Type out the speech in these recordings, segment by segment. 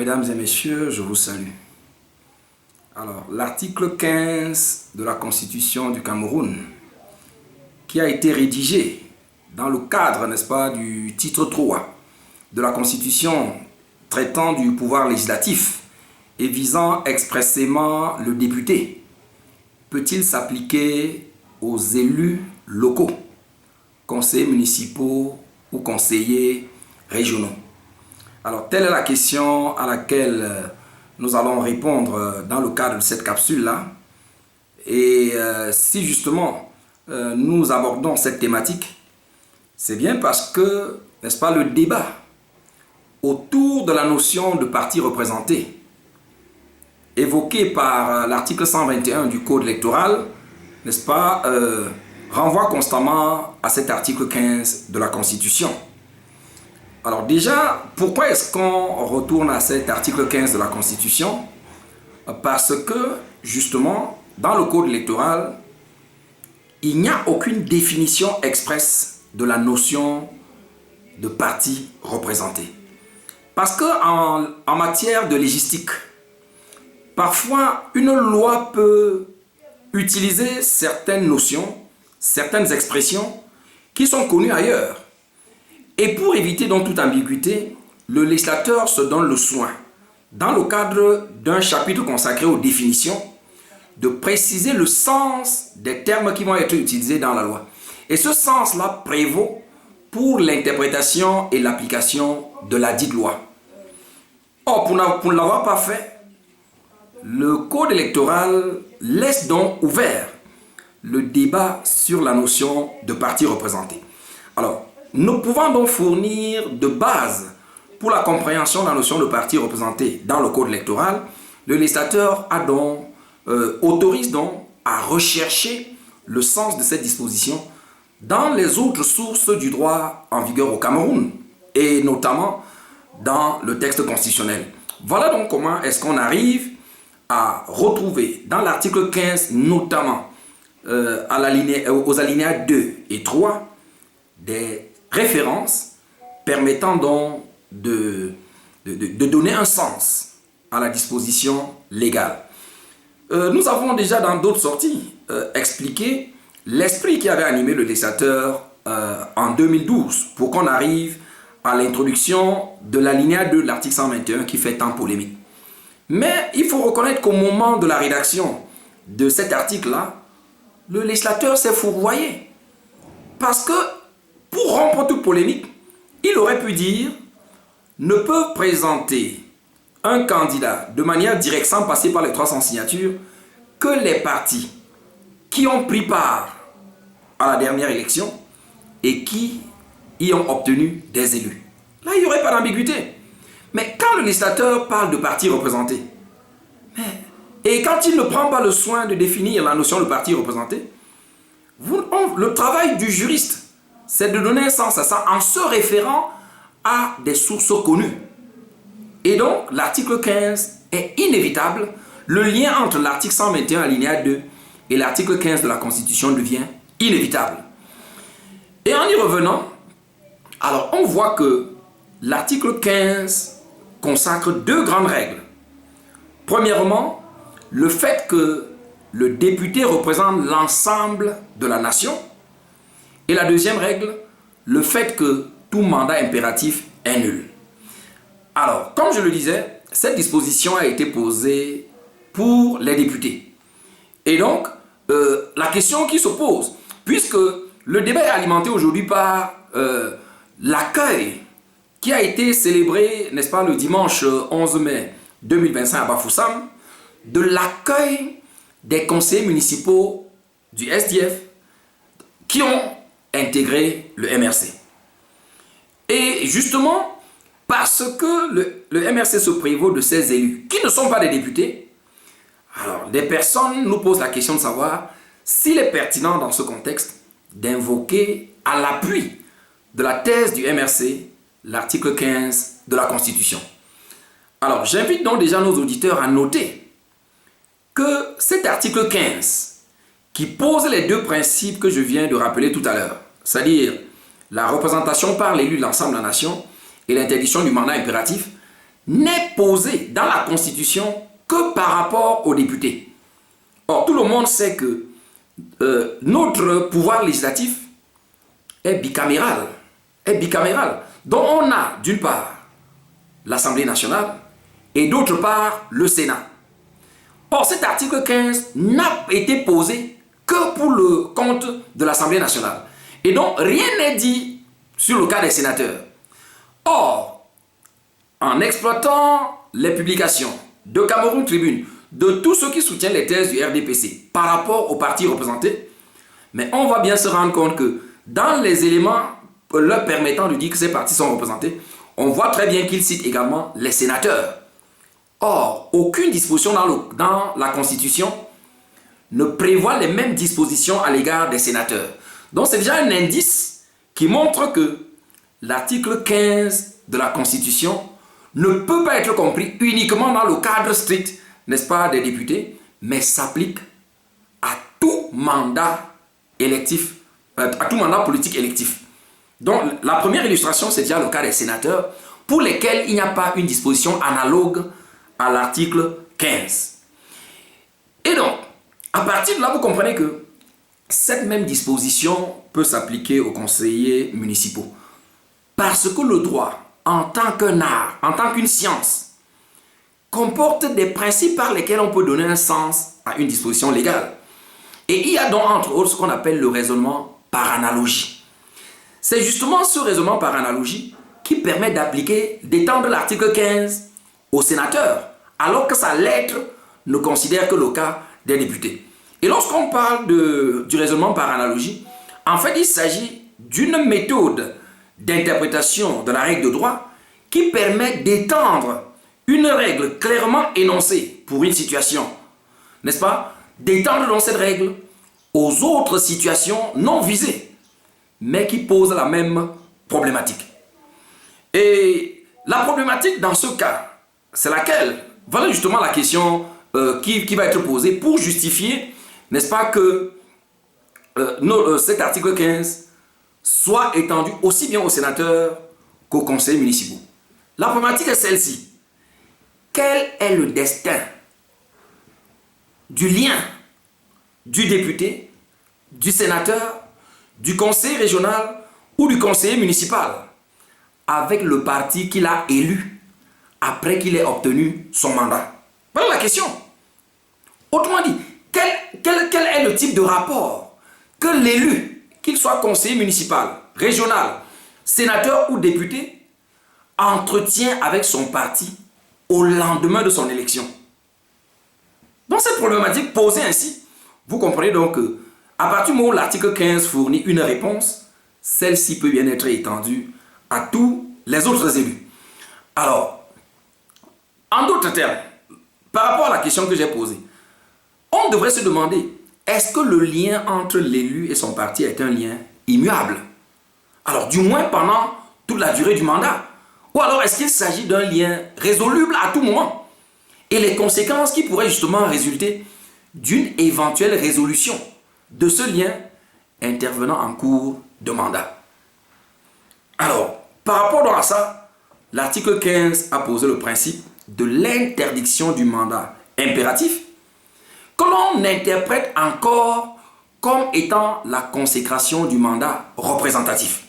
Mesdames et messieurs, je vous salue. Alors, l'article 15 de la Constitution du Cameroun, qui a été rédigé dans le cadre, n'est-ce pas, du titre 3 de la Constitution traitant du pouvoir législatif et visant expressément le député, peut-il s'appliquer aux élus locaux, conseillers municipaux ou conseillers régionaux? Alors, telle est la question à laquelle nous allons répondre dans le cadre de cette capsule-là. Et si justement nous abordons cette thématique, c'est bien parce que, n'est-ce pas, le débat autour de la notion de parti représenté, évoqué par l'article 121 du Code électoral, n'est-ce pas, renvoie constamment à cet article 15 de la Constitution. Alors déjà, pourquoi est-ce qu'on retourne à cet article 15 de la Constitution? Parce que, justement, dans le Code électoral, il n'y a aucune définition expresse de la notion de parti représenté. Parce qu'en matière de légistique, parfois une loi peut utiliser certaines notions, certaines expressions qui sont connues ailleurs. Et pour éviter donc toute ambiguïté, le législateur se donne le soin, dans le cadre d'un chapitre consacré aux définitions, de préciser le sens des termes qui vont être utilisés dans la loi. Et ce sens-là prévaut pour l'interprétation et l'application de la dite loi. Or, pour ne l'avoir pas fait, le Code électoral laisse donc ouvert le débat sur la notion de parti représenté. Alors, nous pouvons donc fournir de base pour la compréhension de la notion de parti représenté dans le Code électoral. Le législateur autorise donc à rechercher le sens de cette disposition dans les autres sources du droit en vigueur au Cameroun et notamment dans le texte constitutionnel. Voilà donc comment est-ce qu'on arrive à retrouver dans l'article 15 notamment aux alinéas 2 et 3 des références permettant donc de donner un sens à la disposition légale. Nous avons déjà dans d'autres sorties expliqué l'esprit qui avait animé le législateur en 2012 pour qu'on arrive à l'introduction de l'alinéa 2 de l'article 121 qui fait tant polémique. Mais il faut reconnaître qu'au moment de la rédaction de cet article-là, le législateur s'est fourvoyé. Parce que pour rompre toute polémique, il aurait pu dire ne peut présenter un candidat de manière directe sans passer par les 300 signatures que les partis qui ont pris part à la dernière élection et qui y ont obtenu des élus. Là, il n'y aurait pas d'ambiguïté. Mais quand le législateur parle de parti représenté, et quand il ne prend pas le soin de définir la notion de parti représenté, le travail du juriste, c'est de donner un sens à ça en se référant à des sources connues. Et donc, l'article 15 est inévitable. Le lien entre l'article 121 alinéa 2 et l'article 15 de la Constitution devient inévitable. Et en y revenant, alors on voit que l'article 15 consacre deux grandes règles. Premièrement, le fait que le député représente l'ensemble de la nation. Et la deuxième règle, le fait que tout mandat impératif est nul. Alors, comme je le disais, cette disposition a été posée pour les députés. Et donc, la question qui se pose, puisque le débat est alimenté aujourd'hui par l'accueil qui a été célébré, n'est-ce pas, le dimanche 11 mai 2025 à Bafoussam, de l'accueil des conseillers municipaux du SDF qui ont intégré le MRC. Et justement, parce que le MRC se prévaut de ces élus qui ne sont pas des députés, alors des personnes nous posent la question de savoir s'il est pertinent dans ce contexte d'invoquer à l'appui de la thèse du MRC l'article 15 de la Constitution. Alors, j'invite donc déjà nos auditeurs à noter que cet article 15, qui pose les deux principes que je viens de rappeler tout à l'heure, c'est-à-dire la représentation par l'élu de l'ensemble de la nation et l'interdiction du mandat impératif, n'est posé dans la Constitution que par rapport aux députés. Or, tout le monde sait que notre pouvoir législatif est bicaméral. Donc, on a d'une part l'Assemblée nationale et d'autre part le Sénat. Or, cet article 15 n'a été posé que pour le compte de l'Assemblée nationale. Et donc, rien n'est dit sur le cas des sénateurs. Or, en exploitant les publications de Cameroun Tribune, de tous ceux qui soutiennent les thèses du RDPC par rapport aux partis représentés, mais on va bien se rendre compte que dans les éléments leur permettant de dire que ces partis sont représentés, on voit très bien qu'ils citent également les sénateurs. Or, aucune disposition dans la Constitution ne prévoit les mêmes dispositions à l'égard des sénateurs. Donc c'est déjà un indice qui montre que l'article 15 de la Constitution ne peut pas être compris uniquement dans le cadre strict, n'est-ce pas, des députés, mais s'applique à tout mandat électif, à tout mandat politique électif. Donc la première illustration, c'est déjà le cas des sénateurs, pour lesquels il n'y a pas une disposition analogue à l'article 15. Et donc, à partir de là, vous comprenez que cette même disposition peut s'appliquer aux conseillers municipaux. Parce que le droit, en tant qu'un art, en tant qu'une science, comporte des principes par lesquels on peut donner un sens à une disposition légale. Et il y a donc entre autres ce qu'on appelle le raisonnement par analogie. C'est justement ce raisonnement par analogie qui permet d'étendre l'article 15 aux sénateurs, alors que sa lettre ne considère que le cas des députés. Et lorsqu'on parle du raisonnement par analogie, en fait, il s'agit d'une méthode d'interprétation de la règle de droit qui permet d'étendre une règle clairement énoncée pour une situation, n'est-ce pas? D'étendre donc cette règle aux autres situations non visées, mais qui posent la même problématique. Et la problématique dans ce cas, c'est laquelle? Voilà justement la question qui va être posée pour justifier, n'est-ce pas, que cet article 15 soit étendu aussi bien aux sénateurs qu'aux conseillers municipaux. La problématique est celle-ci. Quel est le destin du lien du député, du sénateur, du conseiller régional ou du conseiller municipal avec le parti qu'il a élu après qu'il ait obtenu son mandat? Voilà la question. Autrement dit, quel est le type de rapport que l'élu, qu'il soit conseiller municipal, régional, sénateur ou député, entretient avec son parti au lendemain de son élection? Dans cette problématique posée ainsi, vous comprenez donc que à partir du moment où l'article 15 fournit une réponse, celle-ci peut bien être étendue à tous les autres élus. Alors, en d'autres termes, par rapport à la question que j'ai posée, on devrait se demander, est-ce que le lien entre l'élu et son parti est un lien immuable? Alors, du moins pendant toute la durée du mandat. Ou alors, est-ce qu'il s'agit d'un lien résoluble à tout moment? Et les conséquences qui pourraient justement résulter d'une éventuelle résolution de ce lien intervenant en cours de mandat. Alors, par rapport à ça, l'article 15 a posé le principe de l'interdiction du mandat impératif que l'on interprète encore comme étant la consécration du mandat représentatif.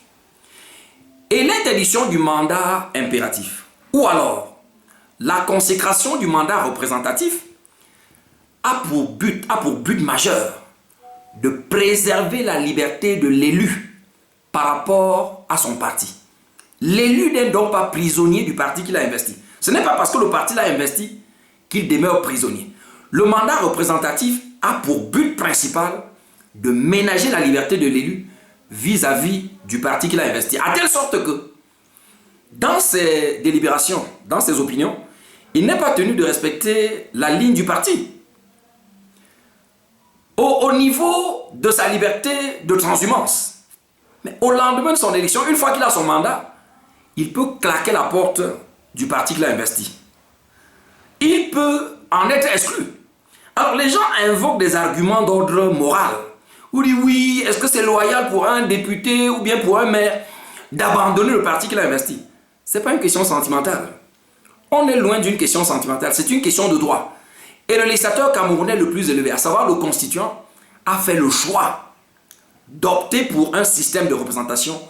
Et l'interdiction du mandat impératif, ou alors la consécration du mandat représentatif, a pour but majeur de préserver la liberté de l'élu par rapport à son parti. L'élu n'est donc pas prisonnier du parti qu'il a investi. Ce n'est pas parce que le parti l'a investi qu'il demeure prisonnier. Le mandat représentatif a pour but principal de ménager la liberté de l'élu vis-à-vis du parti qu'il a investi. À telle sorte que, dans ses délibérations, dans ses opinions, il n'est pas tenu de respecter la ligne du parti. Au niveau de sa liberté de transhumance. Mais au lendemain de son élection, une fois qu'il a son mandat, il peut claquer la porte du parti qu'il a investi. Il peut en être exclu. Alors les gens invoquent des arguments d'ordre moral. Ou disent oui, est-ce que c'est loyal pour un député ou bien pour un maire d'abandonner le parti qu'il a investi? Ce n'est pas une question sentimentale. On est loin d'une question sentimentale, c'est une question de droit. Et le législateur camerounais le plus élevé, à savoir le constituant, a fait le choix d'opter pour un système de représentation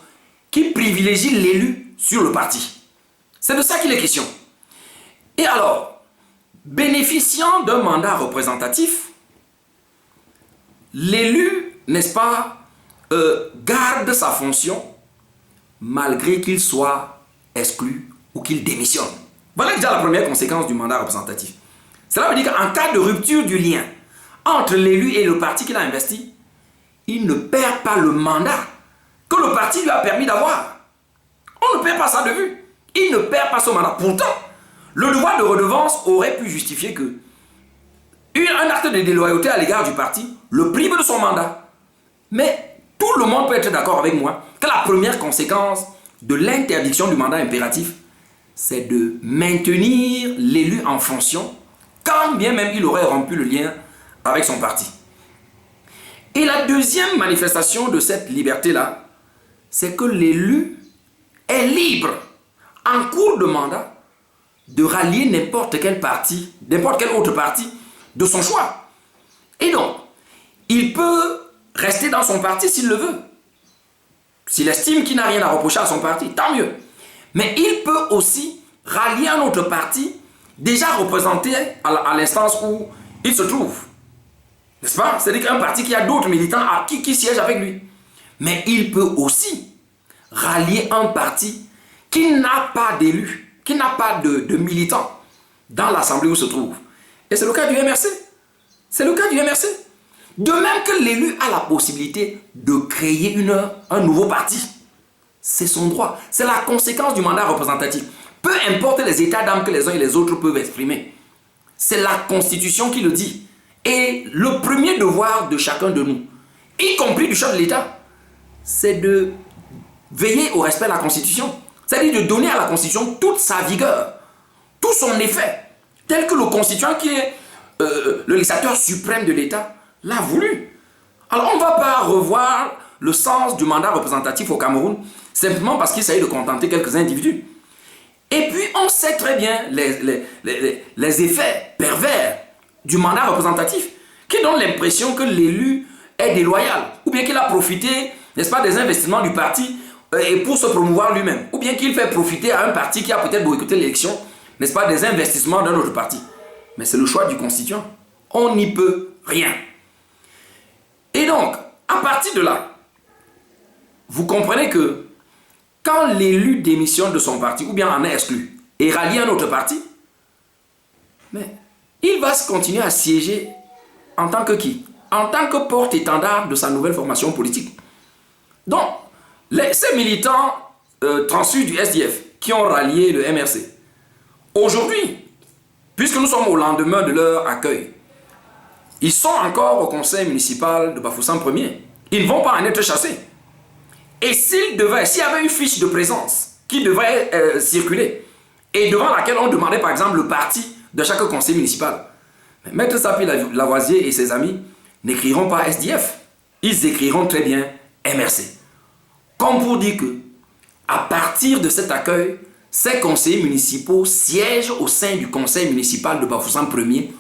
qui privilégie l'élu sur le parti. C'est de ça qu'il est question. Et alors, bénéficiant d'un mandat représentatif, l'élu, n'est-ce pas, garde sa fonction malgré qu'il soit exclu ou qu'il démissionne. Voilà déjà la première conséquence du mandat représentatif. Cela veut dire qu'en cas de rupture du lien entre l'élu et le parti qu'il a investi, il ne perd pas le mandat que le parti lui a permis d'avoir. On ne perd pas ça de vue. Il ne perd pas son mandat. Pourtant, le devoir de redevance aurait pu justifier que un acte de déloyauté à l'égard du parti le prive de son mandat. Mais tout le monde peut être d'accord avec moi que la première conséquence de l'interdiction du mandat impératif, c'est de maintenir l'élu en fonction, quand bien même il aurait rompu le lien avec son parti. Et la deuxième manifestation de cette liberté-là, c'est que l'élu est libre, en cours de mandat, de rallier n'importe quel parti, n'importe quel autre parti de son choix. Et donc, il peut rester dans son parti s'il le veut. S'il estime qu'il n'a rien à reprocher à son parti, tant mieux. Mais il peut aussi rallier un autre parti déjà représenté à l'instance où il se trouve. N'est-ce pas? C'est-à-dire qu'un parti qui a d'autres militants qui siègent avec lui. Mais il peut aussi rallier un parti qui n'a pas d'élus, qui n'a pas de militants dans l'assemblée où il se trouve. Et c'est le cas du MRC. C'est le cas du MRC. De même que l'élu a la possibilité de créer un nouveau parti. C'est son droit. C'est la conséquence du mandat représentatif. Peu importe les états d'âme que les uns et les autres peuvent exprimer. C'est la Constitution qui le dit. Et le premier devoir de chacun de nous, y compris du chef de l'État, c'est de veiller au respect de la Constitution. C'est-à-dire de donner à la Constitution toute sa vigueur, tout son effet, tel que le constituant qui est le législateur suprême de l'État l'a voulu. Alors on ne va pas revoir le sens du mandat représentatif au Cameroun simplement parce qu'il s'agit de contenter quelques individus. Et puis on sait très bien les effets pervers du mandat représentatif qui donnent l'impression que l'élu est déloyal ou bien qu'il a profité, n'est-ce pas, des investissements du parti et pour se promouvoir lui-même, ou bien qu'il fait profiter à un parti qui a peut-être boycotté l'élection, n'est-ce pas, des investissements d'un autre parti. Mais c'est le choix du constituant. On n'y peut rien. Et donc, à partir de là, vous comprenez que quand l'élu démissionne de son parti, ou bien en est exclu, et rallie un autre parti, mais il va continuer à siéger en tant que qui? En tant que porte-étendard de sa nouvelle formation politique. Donc, ces militants transfuges du SDF qui ont rallié le MRC, aujourd'hui, puisque nous sommes au lendemain de leur accueil, ils sont encore au conseil municipal de Bafoussam 1er. Ils ne vont pas en être chassés. Et s'il y avait une fiche de présence qui devrait circuler, et devant laquelle on demandait par exemple le parti de chaque conseil municipal, Maître Sapi Lavoisier et ses amis n'écriront pas SDF. Ils écriront très bien MRC. Comme pour dire que, à partir de cet accueil, ces conseillers municipaux siègent au sein du conseil municipal de Bafoussam 1er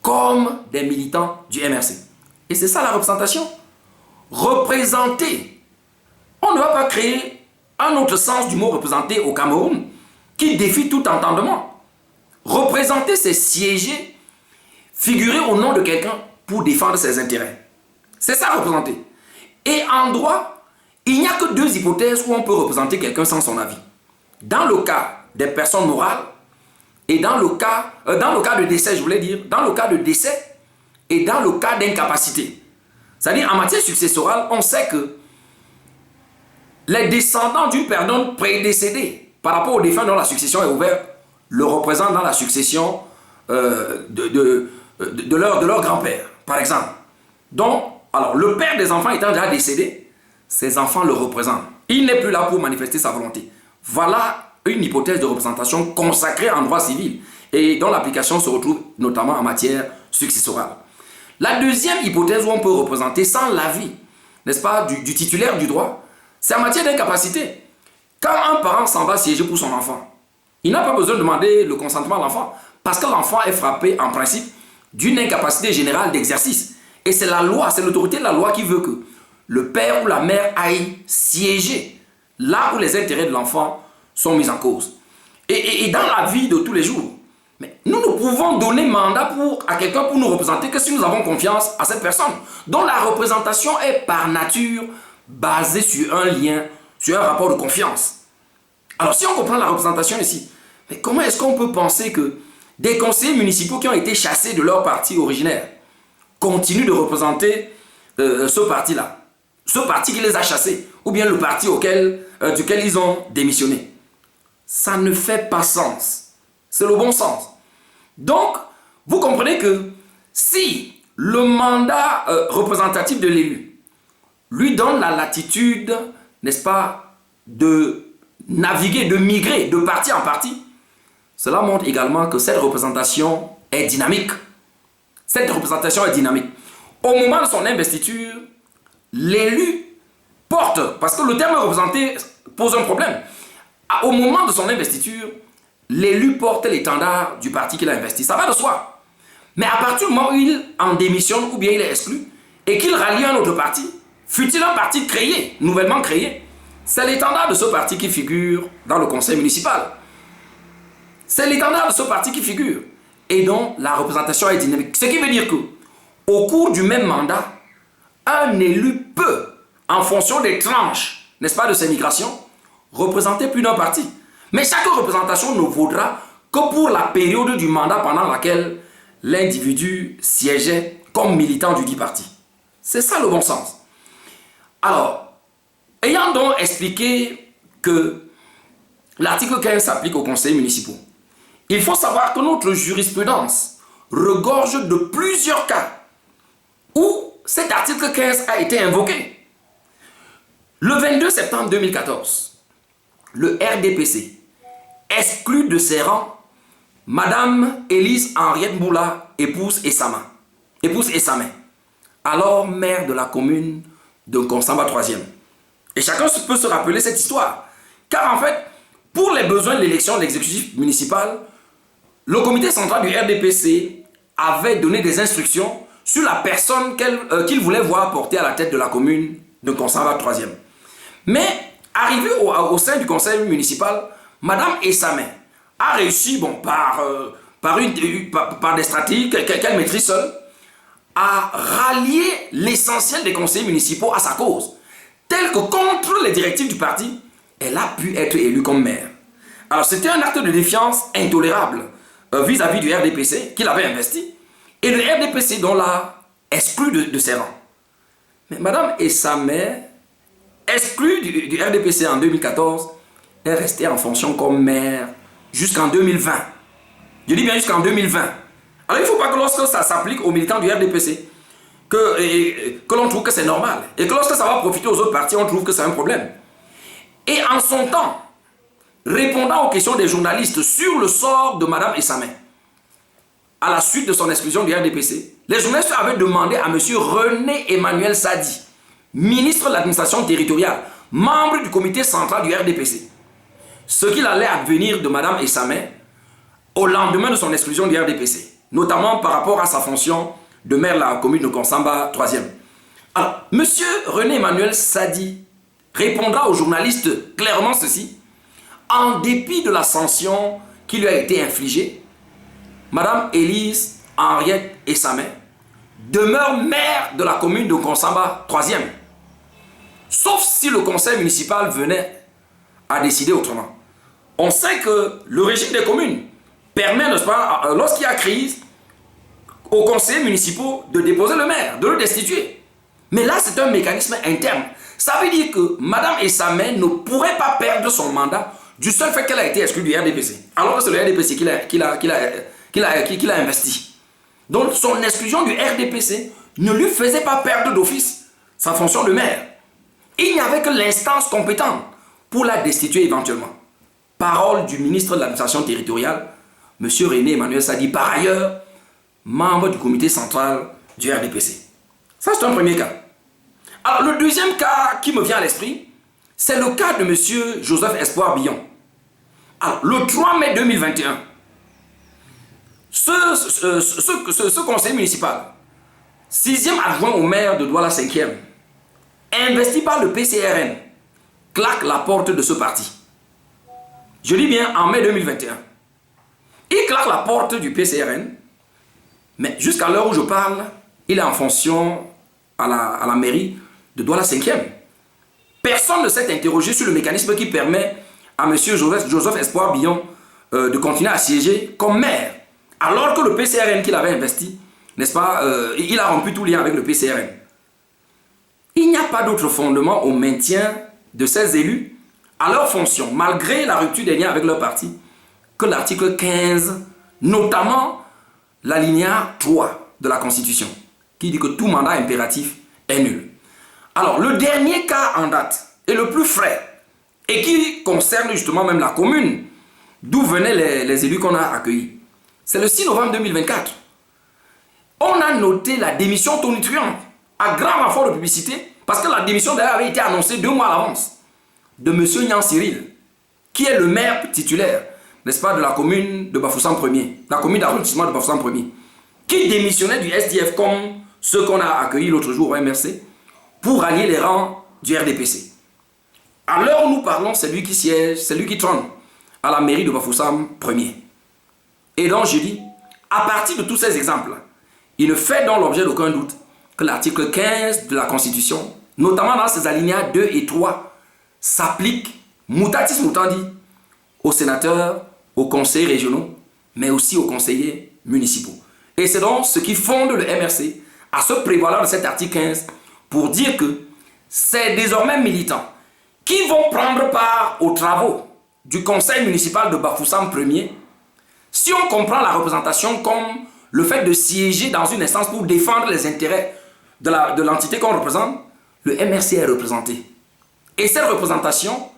comme des militants du MRC. Et c'est ça la représentation. Représenter. On ne va pas créer un autre sens du mot représenter au Cameroun qui défie tout entendement. Représenter, c'est siéger, figurer au nom de quelqu'un pour défendre ses intérêts. C'est ça représenter. Et en droit, il n'y a que deux hypothèses où on peut représenter quelqu'un sans son avis. Dans le cas des personnes morales et dans le cas de décès, je voulais dire, dans le cas de décès et dans le cas d'incapacité. C'est-à-dire en matière successorale, on sait que les descendants d'une personne prédécédée par rapport au défunt dont la succession est ouverte le représentent dans la succession de leur grand-père, par exemple. Donc, alors, le père des enfants étant déjà décédé, ses enfants le représentent. Il n'est plus là pour manifester sa volonté. Voilà une hypothèse de représentation consacrée en droit civil et dont l'application se retrouve notamment en matière successorale. La deuxième hypothèse où on peut représenter sans l'avis, n'est-ce pas, du titulaire du droit, c'est en matière d'incapacité. Quand un parent s'en va siéger pour son enfant, Il n'a pas besoin de demander le consentement à l'enfant parce que l'enfant est frappé en principe d'une incapacité générale d'exercice. Et c'est la loi, c'est l'autorité de la loi qui veut que le père ou la mère aille siéger là où les intérêts de l'enfant sont mis en cause. Et dans la vie de tous les jours, mais nous ne pouvons donner mandat à quelqu'un pour nous représenter que si nous avons confiance à cette personne, dont la représentation est par nature basée sur un lien, sur un rapport de confiance. Alors si on comprend la représentation ici, mais comment est-ce qu'on peut penser que des conseillers municipaux qui ont été chassés de leur parti originaire continuent de représenter ce parti-là, ce parti qui les a chassés, ou bien le parti duquel ils ont démissionné? Ça ne fait pas sens. C'est le bon sens. Donc, vous comprenez que si le mandat représentatif de l'élu lui donne la latitude, n'est-ce pas, de naviguer, de migrer de parti en parti, cela montre également que cette représentation est dynamique. Cette représentation est dynamique. Au moment de son investiture, l'élu porte, parce que le terme représenté pose un problème. Au moment de son investiture, l'élu porte l'étendard du parti qu'il a investi. Ça va de soi. Mais à partir du moment où il en démissionne ou bien il est exclu et qu'il rallie un autre parti, fut-il un parti créé, nouvellement créé, c'est l'étendard de ce parti qui figure dans le conseil municipal. C'est l'étendard de ce parti qui figure. Et donc, la représentation est dynamique. Ce qui veut dire que, au cours du même mandat, un élu peut, en fonction des tranches, n'est-ce pas, de ses migrations, représenter plus d'un parti. Mais chaque représentation ne vaudra que pour la période du mandat pendant laquelle l'individu siégeait comme militant du dit parti. C'est ça le bon sens. Alors, ayant donc expliqué que l'article 15 s'applique aux conseils municipaux, il faut savoir que notre jurisprudence regorge de plusieurs cas où cet article 15 a été invoqué. Le 22 septembre 2014, le RDPC exclut de ses rangs Madame Élise Henriette Boula, épouse Essamé, alors maire de la commune de Konsamba 3e. Et chacun peut se rappeler cette histoire. Car en fait, pour les besoins de l'élection de l'exécutif municipal, le comité central du RDPC avait donné des instructions sur la personne qu'il voulait voir porter à la tête de la commune de Konsamba 3e. Mais, arrivé au sein du conseil municipal, Madame Essamé a réussi, par des stratégies qu'elle maîtrise seule, à rallier l'essentiel des conseillers municipaux à sa cause, tel que contre les directives du parti, elle a pu être élue comme maire. Alors c'était un acte de défiance intolérable vis-à-vis du RDPC qu'il avait investi, et le RDPC dont l'a exclu de ses rangs. Mais Madame Essamé, exclue du RDPC en 2014, est restée en fonction comme maire jusqu'en 2020. Je dis bien jusqu'en 2020. Alors il ne faut pas que lorsque ça s'applique aux militants du RDPC, que l'on trouve que c'est normal. Et que lorsque ça va profiter aux autres partis, on trouve que c'est un problème. Et en son temps, répondant aux questions des journalistes sur le sort de Madame Essamé, à la suite de son exclusion du RDPC, les journalistes avaient demandé à M. René Emmanuel Sadi, ministre de l'administration territoriale, membre du comité central du RDPC, ce qu'il allait advenir de Madame Essamé au lendemain de son exclusion du RDPC, notamment par rapport à sa fonction de maire de la commune de Konsamba 3e. Alors, M. René Emmanuel Sadi répondra aux journalistes clairement ceci: en dépit de la sanction qui lui a été infligée, Madame Élise Henriette Essamé demeure maire de la commune de Konsamba 3e, sauf si le conseil municipal venait à décider autrement. On sait que le régime des communes permet, n'est-ce pas, lorsqu'il y a crise, aux conseillers municipaux de déposer le maire, de le destituer. Mais là, c'est un mécanisme interne. Ça veut dire que Madame Essamé ne pourrait pas perdre son mandat du seul fait qu'elle a été exclue du RDPC, alors que c'est le RDPC qui l'a investi. Donc son exclusion du RDPC ne lui faisait pas perdre d'office sa fonction de maire. Il n'y avait que l'instance compétente pour la destituer éventuellement. Parole du ministre de l'administration territoriale, M. René Emmanuel Sadi, par ailleurs membre du comité central du RDPC. Ça, c'est un premier cas. Alors, le deuxième cas qui me vient à l'esprit, c'est le cas de M. Joseph Espoir Billon. Alors, le 3 mai 2021, ce conseil municipal, 6e adjoint au maire de Douala 5e, investi par le PCRN, claque la porte de ce parti. Je dis bien en mai 2021. Il claque la porte du PCRN, mais jusqu'à l'heure où je parle, il est en fonction à la mairie de Douala 5e. Personne ne s'est interrogé sur le mécanisme qui permet à M. Joseph Espoir Billon de continuer à siéger comme maire, alors que le PCRN qu'il avait investi, n'est-ce pas, il a rompu tout lien avec le PCRN. Il n'y a pas d'autre fondement au maintien de ces élus à leur fonction, malgré la rupture des liens avec leur parti, que l'article 15, notamment l'alinéa 3 de la Constitution, qui dit que tout mandat impératif est nul. Alors, le dernier cas en date, et le plus frais, et qui concerne justement même la commune, d'où venaient les élus qu'on a accueillis, c'est le 6 novembre 2024. On a noté la démission tonitruante, à grand renfort de publicité, parce que la démission d'ailleurs avait été annoncée 2 mois à l'avance, de M. Nyan Cyril, qui est le maire titulaire, n'est-ce pas, de la commune de Bafoussam 1er, la commune d'arrondissement de Bafoussam 1er, qui démissionnait du SDF comme ceux qu'on a accueillis l'autre jour au MRC, pour rallier les rangs du RDPC. À l'heure où nous parlons, c'est lui qui siège, c'est lui qui trône à la mairie de Bafoussam 1er. Et donc je dis, à partir de tous ces exemples, il ne fait donc l'objet d'aucun doute que l'article 15 de la Constitution, notamment dans ses alinéas 2 et 3, s'applique, mutatis mutandis, aux sénateurs, aux conseillers régionaux, mais aussi aux conseillers municipaux. Et c'est donc ce qui fonde le MRC à se prévaloir de cet article 15 pour dire que c'est désormais militants qui vont prendre part aux travaux du conseil municipal de Bafoussam 1er. Si on comprend la représentation comme le fait de siéger dans une instance pour défendre les intérêts de l'entité qu'on représente, le MRC est représenté. Et cette représentation,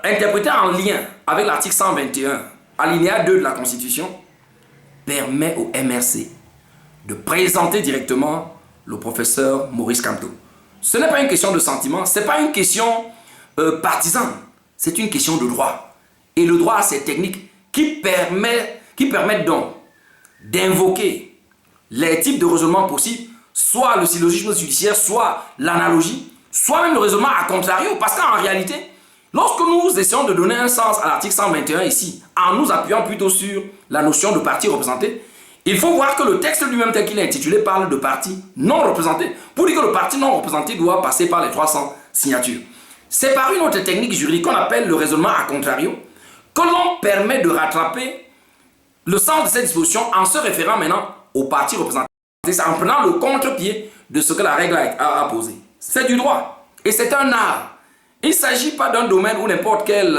interprétée en lien avec l'article 121, alinéa 2 de la Constitution, permet au MRC de présenter directement le professeur Maurice Kamto. Ce n'est pas une question de sentiment, ce n'est pas une question partisane, c'est une question de droit. Et le droit a ses techniques qui permettent donc d'invoquer les types de raisonnements possibles, soit le syllogisme judiciaire, soit l'analogie, soit même le raisonnement à contrario, parce qu'en réalité, lorsque nous essayons de donner un sens à l'article 121 ici, en nous appuyant plutôt sur la notion de parti représenté, il faut voir que le texte lui-même tel qu'il est intitulé parle de parti non représenté. Pour dire que le parti non représenté doit passer par les 300 signatures. C'est par une autre technique juridique qu'on appelle le raisonnement à contrario que l'on permet de rattraper le sens de cette disposition en se référant maintenant au parti représenté, en prenant le contre-pied de ce que la règle a posé. C'est du droit et c'est un art. Il ne s'agit pas d'un domaine où n'importe quel,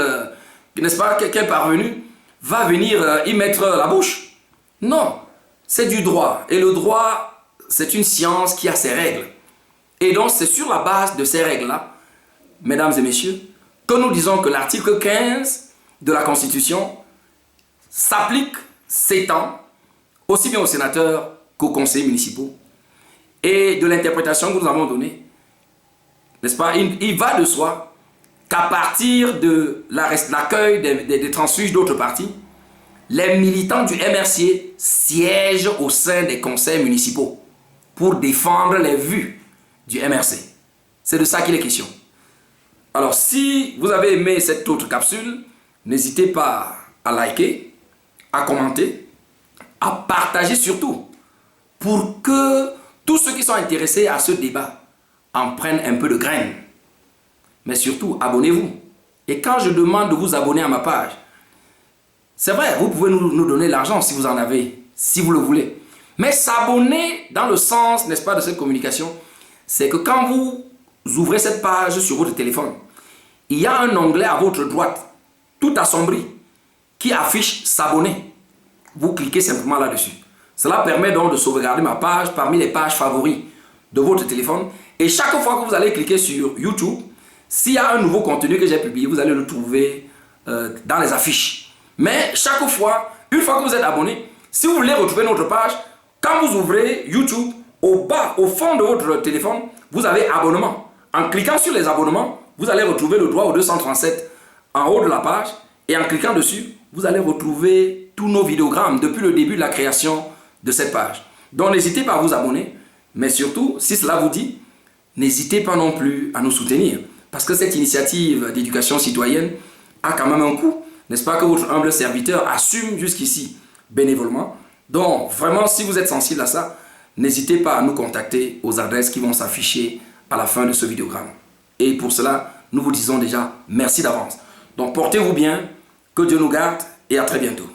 n'est-ce pas, quel parvenu va venir y mettre la bouche. Non. C'est du droit. Et le droit, c'est une science qui a ses règles. Et donc, c'est sur la base de ces règles-là, mesdames et messieurs, que nous disons que l'article 15 de la Constitution s'applique, s'étend, aussi bien aux sénateurs qu'aux conseillers municipaux. Et de l'interprétation que nous avons donnée, n'est-ce pas, il va de soi qu'à partir de l'accueil des transfuges d'autres partis, les militants du MRC siègent au sein des conseils municipaux pour défendre les vues du MRC. C'est de ça qu'il est question. Alors, si vous avez aimé cette autre capsule, n'hésitez pas à liker, à commenter, à partager surtout, pour que tous ceux qui sont intéressés à ce débat en prennent un peu de graines. Mais surtout, abonnez-vous. Et quand je demande de vous abonner à ma page, c'est vrai, vous pouvez nous donner l'argent si vous en avez, si vous le voulez. Mais s'abonner dans le sens, n'est-ce pas, de cette communication, c'est que quand vous ouvrez cette page sur votre téléphone, il y a un onglet à votre droite, tout assombri, qui affiche s'abonner. Vous cliquez simplement là-dessus. Cela permet donc de sauvegarder ma page parmi les pages favoris de votre téléphone. Et chaque fois que vous allez cliquer sur YouTube, s'il y a un nouveau contenu que j'ai publié, vous allez le trouver dans les affiches. Mais chaque fois, une fois que vous êtes abonné, si vous voulez retrouver notre page, quand vous ouvrez YouTube, au bas, au fond de votre téléphone, vous avez abonnement. En cliquant sur les abonnements, vous allez retrouver le droit au 237 en haut de la page Et en cliquant dessus, vous allez retrouver tous nos vidéogrammes depuis le début de la création de cette page. Donc n'hésitez pas à vous abonner, mais surtout, si cela vous dit, n'hésitez pas non plus à nous soutenir. Parce que cette initiative d'éducation citoyenne a quand même un coût. N'est-ce pas que votre humble serviteur assume jusqu'ici bénévolement. Donc vraiment, si vous êtes sensible à ça, n'hésitez pas à nous contacter aux adresses qui vont s'afficher à la fin de ce vidéogramme. Et pour cela, nous vous disons déjà merci d'avance. Donc portez-vous bien, que Dieu nous garde et à très bientôt.